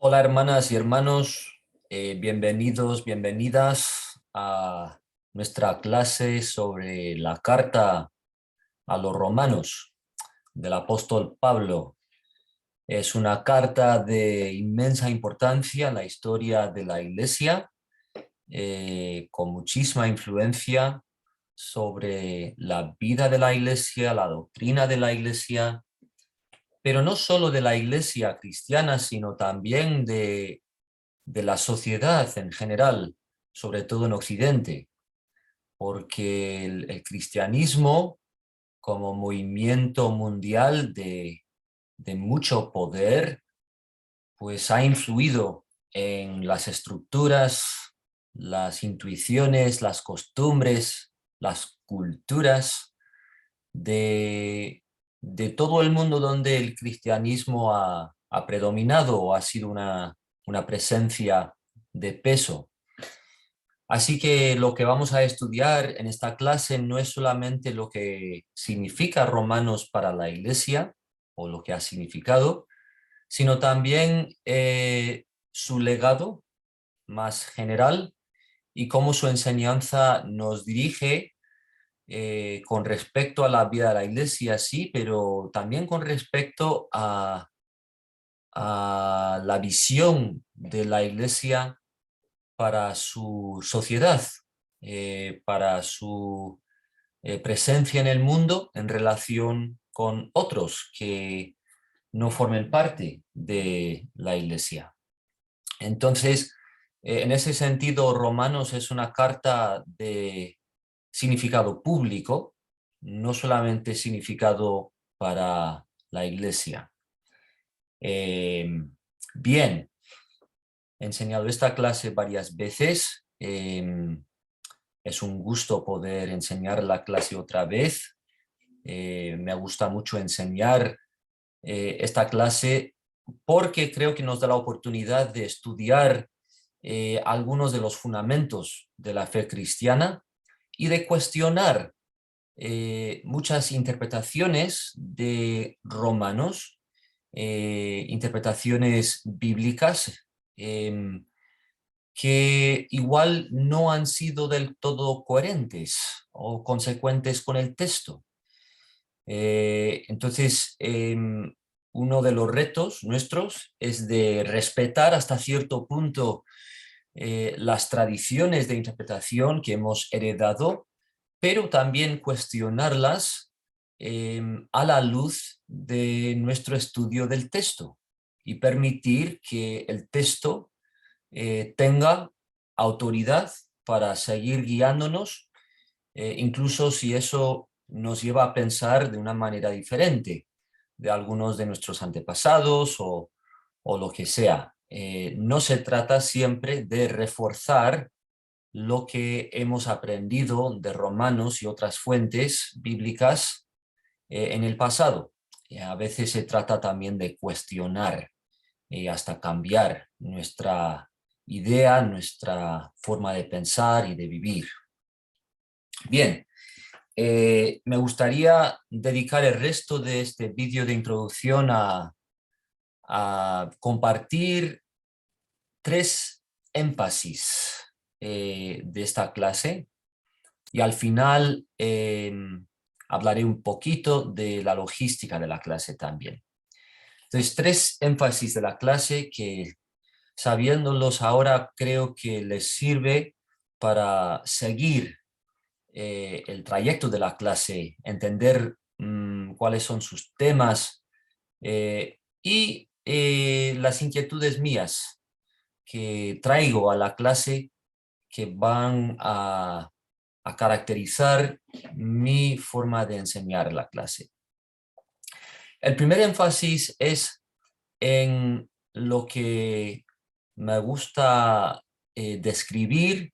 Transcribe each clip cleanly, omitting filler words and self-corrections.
Hola hermanas y hermanos, bienvenidos, bienvenidas a nuestra clase sobre la carta a los romanos del apóstol Pablo. Es una carta de inmensa importancia en la historia de la Iglesia, con muchísima influencia sobre la vida de la Iglesia, la doctrina de la Iglesia, pero no solo de la Iglesia cristiana, sino también de la sociedad en general, sobre todo en Occidente, porque el cristianismo como movimiento mundial de mucho poder, pues ha influido en las estructuras, las intuiciones, las costumbres, las culturas de todo el mundo donde el cristianismo ha predominado o ha sido una presencia de peso. Así que lo que vamos a estudiar en esta clase no es solamente lo que significa Romanos para la Iglesia o lo que ha significado, sino también su legado más general y cómo su enseñanza nos dirige con respecto a la vida de la Iglesia, sí, pero también con respecto a la visión de la Iglesia para su sociedad, para su presencia en el mundo en relación con otros que no formen parte de la Iglesia. Entonces, en ese sentido, Romanos es una carta de significado público, no solamente significado para la Iglesia. Bien, he enseñado esta clase varias veces. Es un gusto poder enseñar la clase otra vez. Me gusta mucho enseñar esta clase porque creo que nos da la oportunidad de estudiar algunos de los fundamentos de la fe cristiana y de cuestionar muchas interpretaciones de Romanos, interpretaciones bíblicas, que igual no han sido del todo coherentes o consecuentes con el texto. Entonces, uno de los retos nuestros es de respetar hasta cierto punto las tradiciones de interpretación que hemos heredado, pero también cuestionarlas a la luz de nuestro estudio del texto y permitir que el texto tenga autoridad para seguir guiándonos, incluso si eso nos lleva a pensar de una manera diferente de algunos de nuestros antepasados o lo que sea. No se trata siempre de reforzar lo que hemos aprendido de Romanos y otras fuentes bíblicas en el pasado. A veces se trata también de cuestionar y hasta cambiar nuestra idea, nuestra forma de pensar y de vivir. Bien, me gustaría dedicar el resto de este vídeo de introducción a compartir tres énfasis de esta clase y al final hablaré un poquito de la logística de la clase también. Entonces, tres énfasis de la clase que sabiéndolos ahora creo que les sirve para seguir el trayecto de la clase, entender cuáles son sus temas y las inquietudes mías que traigo a la clase que van a caracterizar mi forma de enseñar la clase. El primer énfasis es en lo que me gusta describir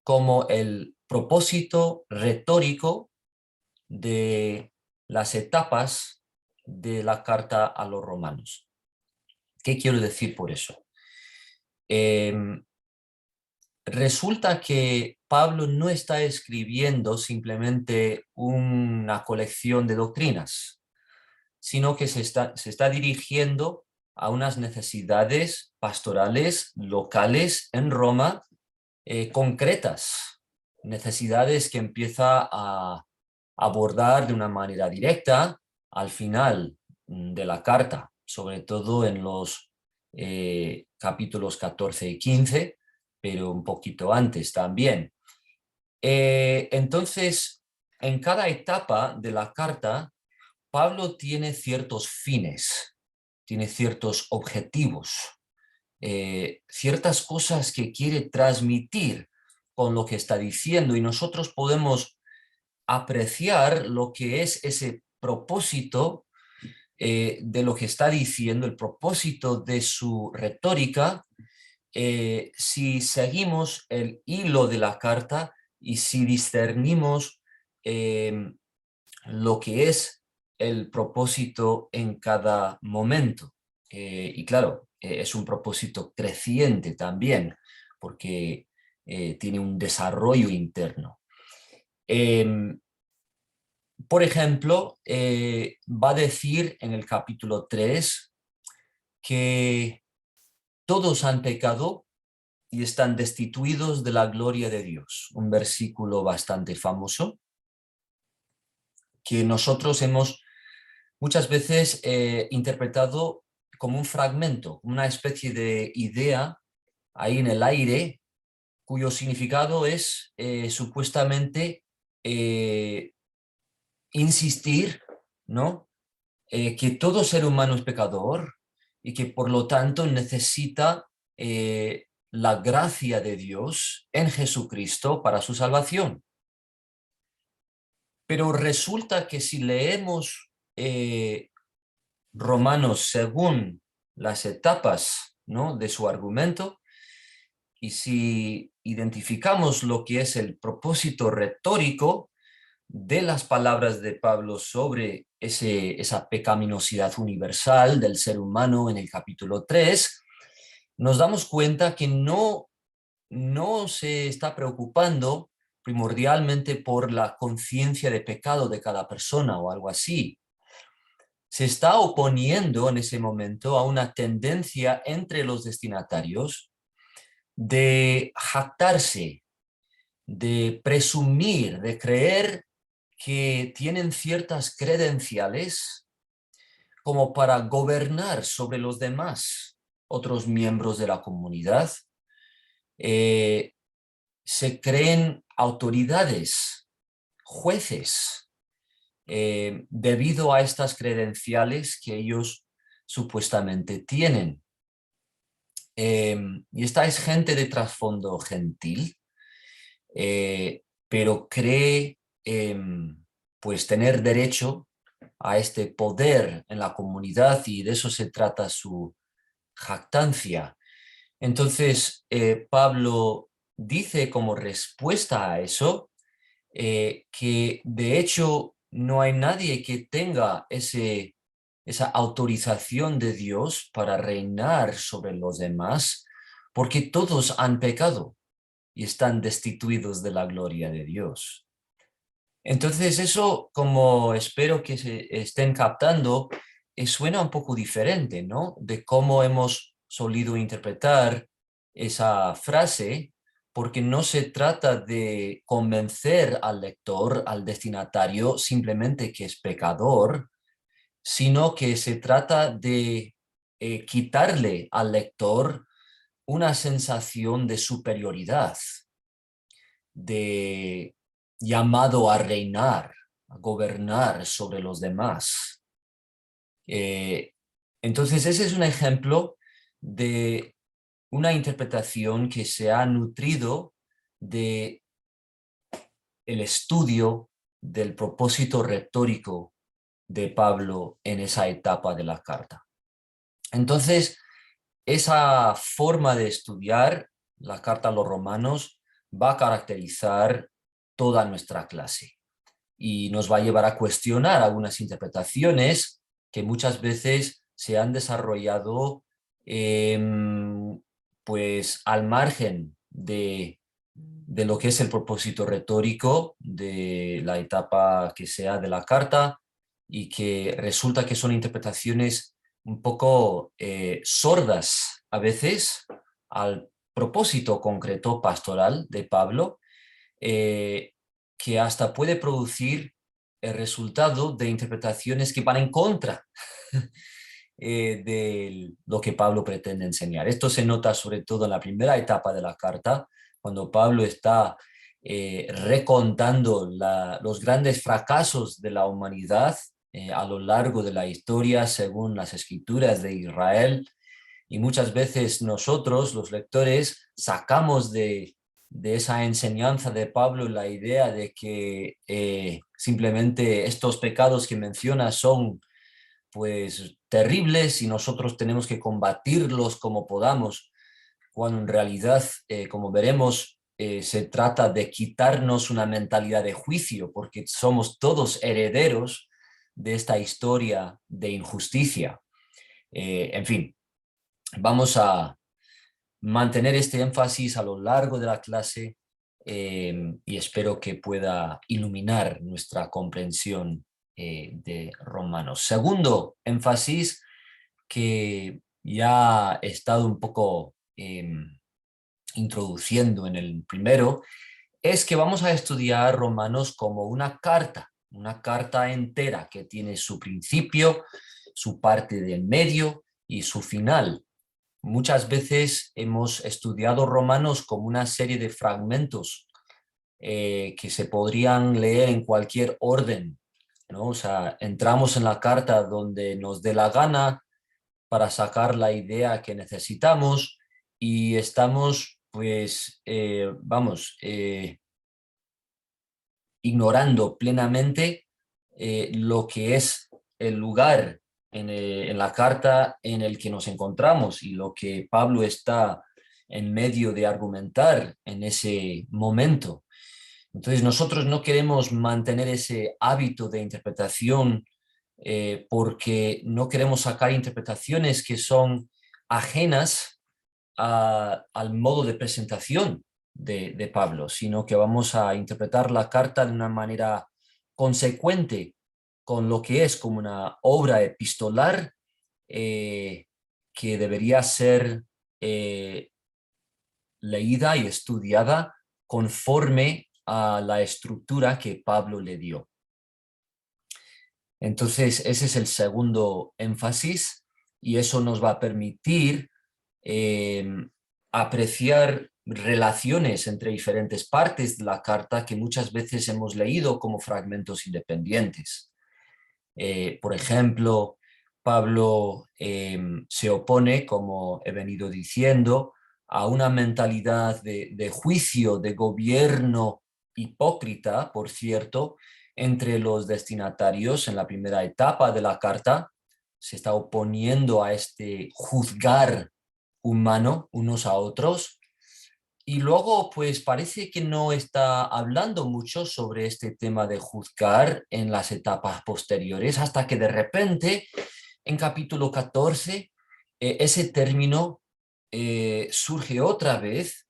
como el propósito retórico de las etapas de la carta a los romanos. ¿Qué quiero decir por eso? Resulta que Pablo no está escribiendo simplemente una colección de doctrinas, sino que se está dirigiendo a unas necesidades pastorales locales en Roma, concretas, necesidades que empieza a abordar de una manera directa al final de la carta, sobre todo en los capítulos 14 y 15, pero un poquito antes también. Entonces, en cada etapa de la carta, Pablo tiene ciertos fines, tiene ciertos objetivos, ciertas cosas que quiere transmitir con lo que está diciendo, y nosotros podemos apreciar lo que es ese propósito de lo que está diciendo, el propósito de su retórica, si seguimos el hilo de la carta y si discernimos lo que es el propósito en cada momento. Y claro, es un propósito creciente también, porque tiene un desarrollo interno. Por ejemplo, va a decir en el capítulo 3 que todos han pecado y están destituidos de la gloria de Dios. Un versículo bastante famoso que nosotros hemos muchas veces interpretado como un fragmento, una especie de idea ahí en el aire, cuyo significado es supuestamente insistir, ¿no? Que todo ser humano es pecador y que por lo tanto necesita la gracia de Dios en Jesucristo para su salvación. Pero resulta que si leemos Romanos según las etapas, ¿no?, de su argumento, y si identificamos lo que es el propósito retórico de las palabras de Pablo sobre esa pecaminosidad universal del ser humano en el capítulo 3, nos damos cuenta que no se está preocupando primordialmente por la conciencia de pecado de cada persona o algo así. Se está oponiendo en ese momento a una tendencia entre los destinatarios de jactarse, de presumir, de creer que tienen ciertas credenciales como para gobernar sobre los demás, otros miembros de la comunidad. Se creen autoridades, jueces, debido a estas credenciales que ellos supuestamente tienen. Y esta es gente de trasfondo gentil, pero cree pues tener derecho a este poder en la comunidad, y de eso se trata su jactancia. Entonces, Pablo dice como respuesta a eso que de hecho no hay nadie que tenga esa autorización de Dios para reinar sobre los demás, porque todos han pecado y están destituidos de la gloria de Dios. Entonces eso, como espero que se estén captando, suena un poco diferente, ¿no?, de cómo hemos solido interpretar esa frase, porque no se trata de convencer al lector, al destinatario, simplemente que es pecador, sino que se trata de quitarle al lector una sensación de superioridad, de llamado a reinar, a gobernar sobre los demás. Entonces ese es un ejemplo de una interpretación que se ha nutrido de el estudio del propósito retórico de Pablo en esa etapa de la carta. Entonces, esa forma de estudiar la carta a los romanos va a caracterizar toda nuestra clase y nos va a llevar a cuestionar algunas interpretaciones que muchas veces se han desarrollado pues al margen de lo que es el propósito retórico de la etapa que sea de la carta, y que resulta que son interpretaciones un poco sordas a veces al propósito concreto pastoral de Pablo, eh, que hasta puede producir el resultado de interpretaciones que van en contra de lo que Pablo pretende enseñar. Esto se nota sobre todo en la primera etapa de la carta, cuando Pablo está recontando los grandes fracasos de la humanidad a lo largo de la historia según las escrituras de Israel. Y muchas veces nosotros, los lectores, sacamos de esa enseñanza de Pablo la idea de que simplemente estos pecados que menciona son pues terribles y nosotros tenemos que combatirlos como podamos, cuando en realidad, como veremos, se trata de quitarnos una mentalidad de juicio, porque somos todos herederos de esta historia de injusticia. En fin, vamos a mantener este énfasis a lo largo de la clase y espero que pueda iluminar nuestra comprensión de Romanos. Segundo énfasis que ya he estado un poco introduciendo en el primero, es que vamos a estudiar Romanos como una carta entera que tiene su principio, su parte del medio y su final. Muchas veces hemos estudiado Romanos como una serie de fragmentos que se podrían leer en cualquier orden, ¿no? O sea, entramos en la carta donde nos dé la gana para sacar la idea que necesitamos y estamos, pues, ignorando plenamente lo que es el lugar en la carta en el que nos encontramos y lo que Pablo está en medio de argumentar en ese momento. Entonces nosotros no queremos mantener ese hábito de interpretación porque no queremos sacar interpretaciones que son ajenas al modo de presentación de Pablo, sino que vamos a interpretar la carta de una manera consecuente con lo que es como una obra epistolar que debería ser leída y estudiada conforme a la estructura que Pablo le dio. Entonces, ese es el segundo énfasis y eso nos va a permitir apreciar relaciones entre diferentes partes de la carta que muchas veces hemos leído como fragmentos independientes. Por ejemplo, Pablo se opone, como he venido diciendo, a una mentalidad de juicio, de gobierno hipócrita, por cierto, entre los destinatarios en la primera etapa de la carta. Se está oponiendo a este juzgar humano unos a otros. Y luego, pues parece que no está hablando mucho sobre este tema de juzgar en las etapas posteriores, hasta que de repente, en capítulo 14, ese término surge otra vez,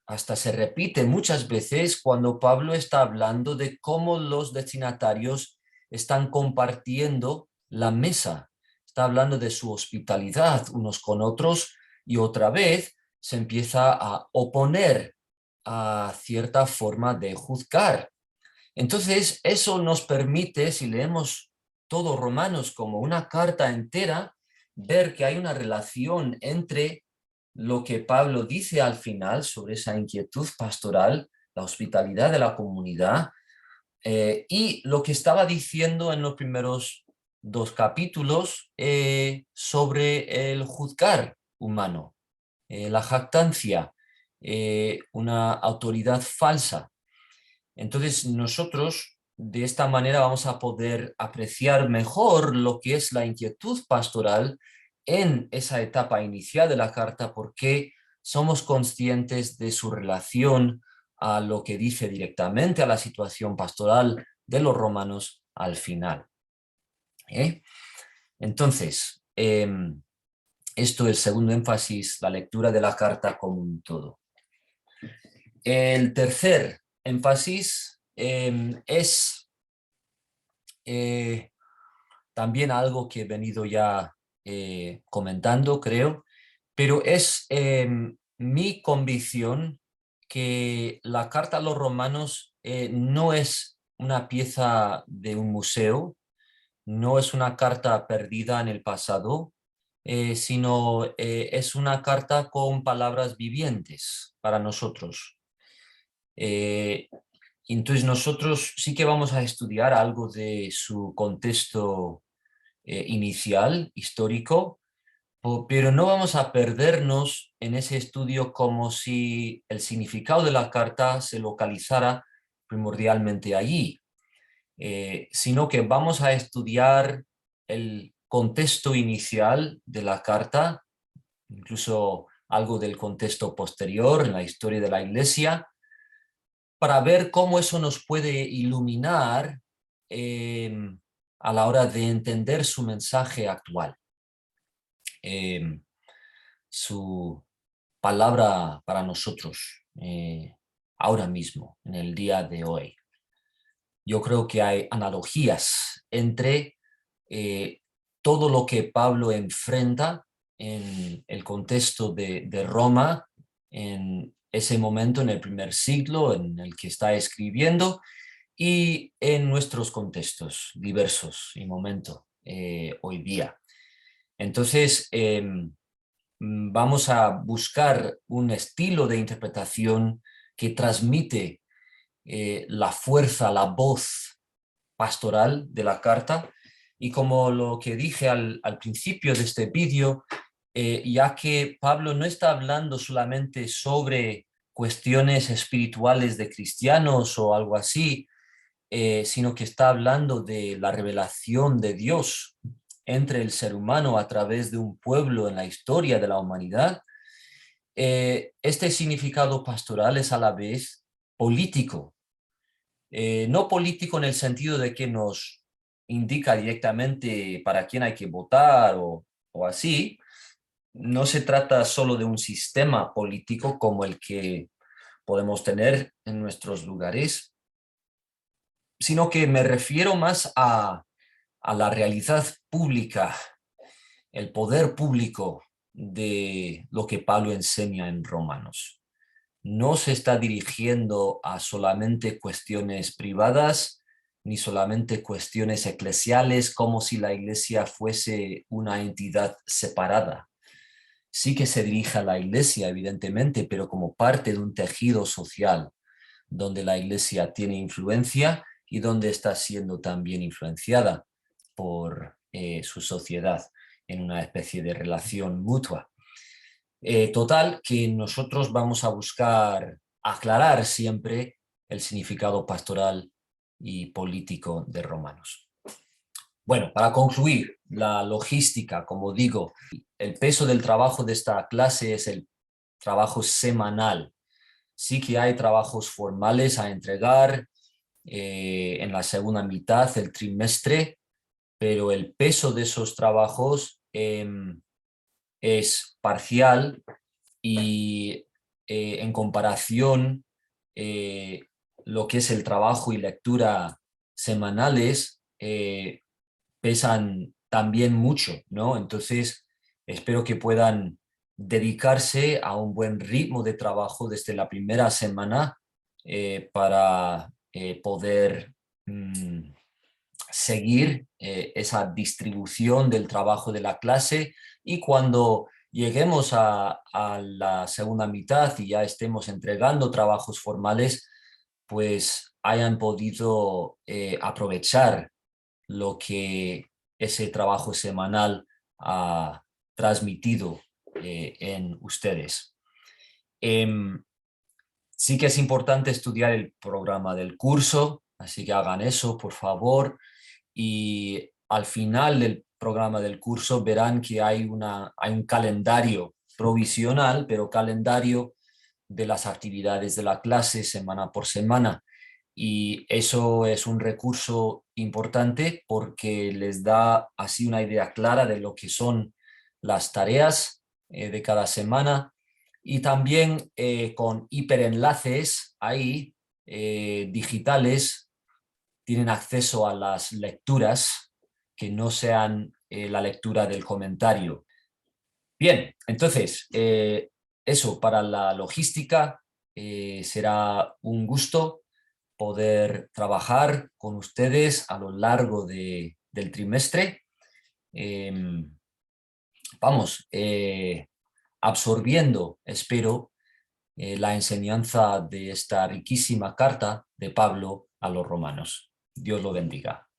hasta se repite muchas veces cuando Pablo está hablando de cómo los destinatarios están compartiendo la mesa. Está hablando de su hospitalidad unos con otros y otra vez se empieza a oponer a cierta forma de juzgar. Entonces, eso nos permite, si leemos todo Romanos como una carta entera, ver que hay una relación entre lo que Pablo dice al final sobre esa inquietud pastoral, la hospitalidad de la comunidad, y lo que estaba diciendo en los primeros dos capítulos sobre el juzgar humano, la jactancia, una autoridad falsa. Entonces nosotros de esta manera vamos a poder apreciar mejor lo que es la inquietud pastoral en esa etapa inicial de la carta porque somos conscientes de su relación a lo que dice directamente a la situación pastoral de los romanos al final. Entonces, esto es el segundo énfasis, la lectura de la carta como un todo. El tercer énfasis es también algo que he venido ya comentando, creo, pero es mi convicción que la carta a los romanos no es una pieza de un museo, no es una carta perdida en el pasado, sino es una carta con palabras vivientes para nosotros. Eh, entonces nosotros sí que vamos a estudiar algo de su contexto inicial, histórico, pero no vamos a perdernos en ese estudio como si el significado de la carta se localizara primordialmente allí, sino que vamos a estudiar el contexto inicial de la carta, incluso algo del contexto posterior en la historia de la Iglesia, para ver cómo eso nos puede iluminar a la hora de entender su mensaje actual. Su palabra para nosotros ahora mismo, en el día de hoy. Yo creo que hay analogías entre todo lo que Pablo enfrenta en el contexto de Roma, en ese momento, en el primer siglo en el que está escribiendo, y en nuestros contextos diversos y momentos hoy día. Entonces, vamos a buscar un estilo de interpretación que transmite la fuerza, la voz pastoral de la carta, y como lo que dije al principio de este vídeo, ya que Pablo no está hablando solamente sobre cuestiones espirituales de cristianos o algo así, sino que está hablando de la revelación de Dios entre el ser humano a través de un pueblo en la historia de la humanidad. Este significado pastoral es a la vez político, no político en el sentido de que nos indica directamente para quién hay que votar o así. No se trata solo de un sistema político como el que podemos tener en nuestros lugares, sino que me refiero más a la realidad pública, el poder público de lo que Pablo enseña en Romanos. No se está dirigiendo a solamente cuestiones privadas, ni solamente cuestiones eclesiales, como si la Iglesia fuese una entidad separada. Sí que se dirige a la Iglesia, evidentemente, pero como parte de un tejido social donde la Iglesia tiene influencia y donde está siendo también influenciada por su sociedad en una especie de relación mutua. Total, que nosotros vamos a buscar aclarar siempre el significado pastoral y político de Romanos. Bueno, para concluir, la logística, como digo, el peso del trabajo de esta clase es el trabajo semanal. Sí que hay trabajos formales a entregar en la segunda mitad del trimestre, pero el peso de esos trabajos es parcial y en comparación lo que es el trabajo y lectura semanales pesan también mucho, ¿no? Entonces espero que puedan dedicarse a un buen ritmo de trabajo desde la primera semana para poder seguir esa distribución del trabajo de la clase, y cuando lleguemos a la segunda mitad y ya estemos entregando trabajos formales, pues hayan podido aprovechar lo que ese trabajo semanal ha transmitido en ustedes. Sí que es importante estudiar el programa del curso, así que hagan eso, por favor. Y al final del programa del curso verán que hay un calendario provisional, pero calendario de las actividades de la clase semana por semana. Y eso es un recurso importante porque les da así una idea clara de lo que son las tareas de cada semana, y también con hiperenlaces ahí digitales tienen acceso a las lecturas que no se han la lectura del comentario. Bien, entonces, eso para la logística. Será un gusto poder trabajar con ustedes a lo largo del trimestre. Vamos, absorbiendo, espero, la enseñanza de esta riquísima carta de Pablo a los romanos. Dios lo bendiga.